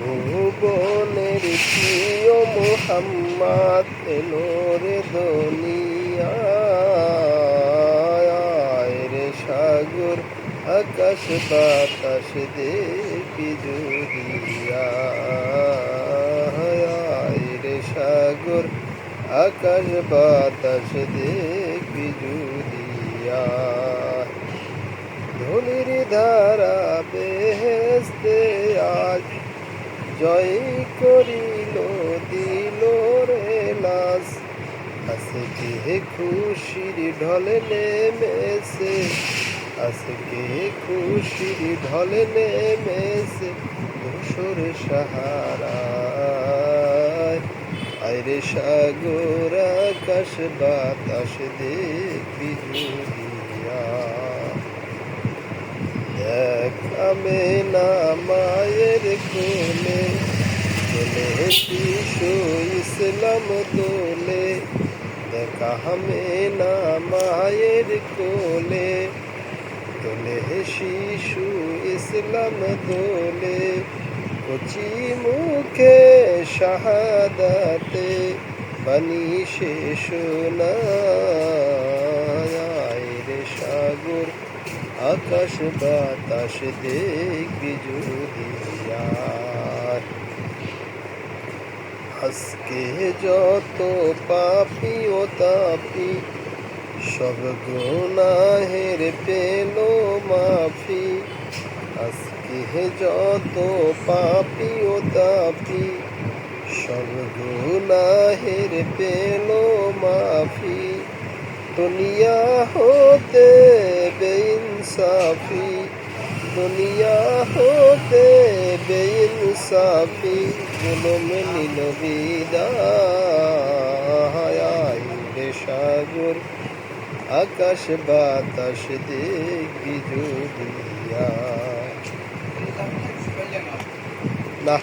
ভুবনের প্রিয় মুহাম্মদ নূরে দুনিয়ায় রে সাগর আকাশ বাতাস দেখি জুড়িয়া রে সাগর আকাশ বাতাস দেখি জুড়িয়া ধুলির ধারা বেহেস্তে আজ জয় করিল দিল রে লাস আজকে খুশির ঢল নেমেছে আজকে খুশির ঢল নেমেছে ধূসর সাহারায় আইরে সাগর আকাশ বাতাস দেখবি জুড়িয়া দেখামে না মায়ের কোলে চলে শিশু ইসলাম দোলে দেখামে না মায়ের কোলে তোলে শিশু ইসলাম দোলে কচি মুখে শাহাদাতে বাণী শেষ রে সাগর আকাশ বাতাস দেখবি জুড়িয়া আজকে যত পাপি ও তাপি সব গুনাহের পেল মাফি আজকে যত পাপি ও তাপি সব গুনাহের পেল মাফি দুনিয়া হতে বেইনসাফি দুনিয়া হতে বেইনসাফি জুলুম নিল বিদায় রে সাগর আকাশ বাতাস দেখবি জুড়িয়া না